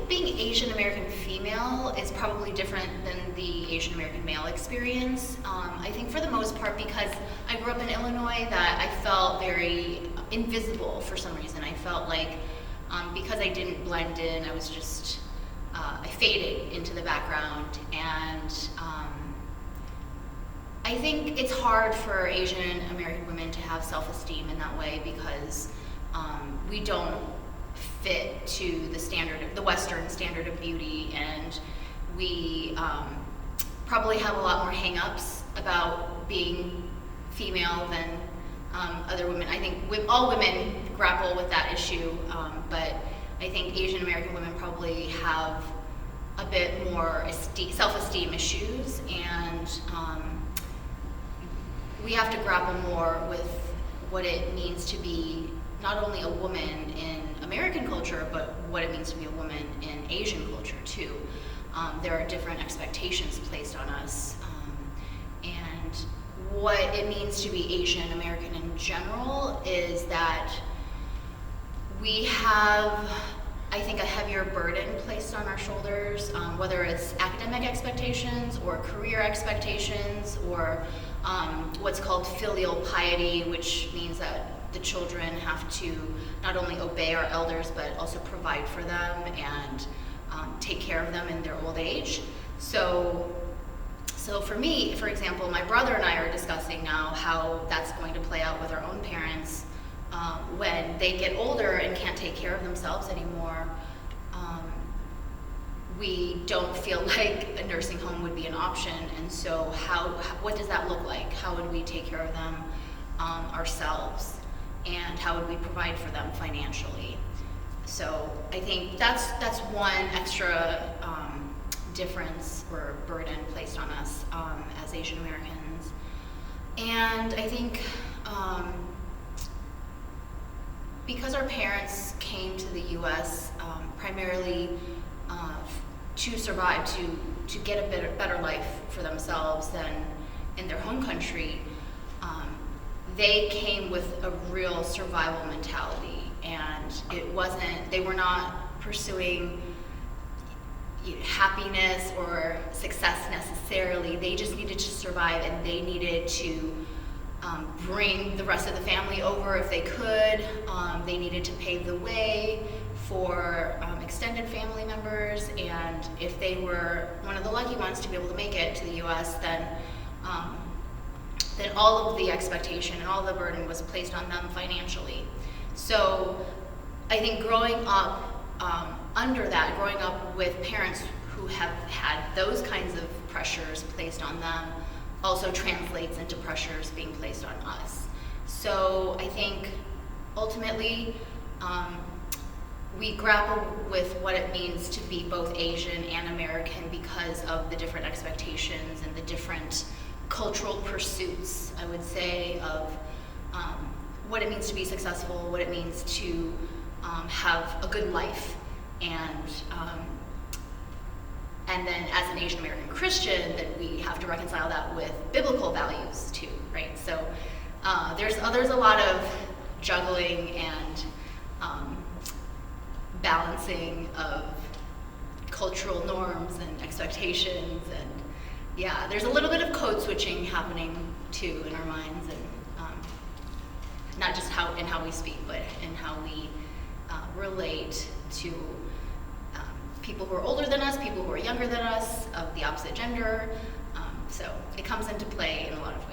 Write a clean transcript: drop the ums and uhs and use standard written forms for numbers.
think being Asian American female is probably different than the Asian American male experience. I think for the most part, because I grew up in Illinois, that I felt very invisible for some reason. I felt like because I didn't blend in, I was just, I faded into the background. And I think it's hard for Asian American women to have self-esteem in that way because we don't fit to the standard, the Western standard of beauty, and we probably have a lot more hang-ups about being female than other women. I think all women grapple with that issue, but I think Asian American women probably have a bit more self-esteem issues, and we have to grapple more with what it means to be not only a woman in American culture, but what it means to be a woman in Asian culture too. There are different expectations placed on us, and what it means to be Asian American in general is that we have, I think, a heavier burden placed on our shoulders, whether it's academic expectations or career expectations or what's called filial piety, which means that the children have to not only obey our elders but also provide for them and take care of them in their old age. So for me, for example, my brother and I are discussing now how that's going to play out with our own parents when they get older and can't take care of themselves anymore. We don't feel like a nursing home would be an option, and so what does that look like? How would we take care of them ourselves? And how would we provide for them financially? So I think that's one extra difference or burden placed on us as Asian Americans. And I think because our parents came to the U.S. Primarily to survive, to get a better life for themselves than in their home country, they came with a real survival mentality, and they were not pursuing happiness or success necessarily. They just needed to survive, and they needed to bring the rest of the family over if they could. They needed to pave the way for extended family members, and if they were one of the lucky ones to be able to make it to the U.S., then all of the expectation and all the burden was placed on them financially. So I think growing up growing up with parents who have had those kinds of pressures placed on them also translates into pressures being placed on us. So I think ultimately we grapple with what it means to be both Asian and American because of the different expectations and the different cultural pursuits, I would say, of what it means to be successful, what it means to have a good life, and then as an Asian American Christian, that we have to reconcile that with biblical values too, right? So there's a lot of juggling and balancing of cultural norms and expectations, and yeah, there's a little bit of code switching happening too in our minds, and not just how we speak, but in how we relate to people who are older than us, people who are younger than us, of the opposite gender. So it comes into play in a lot of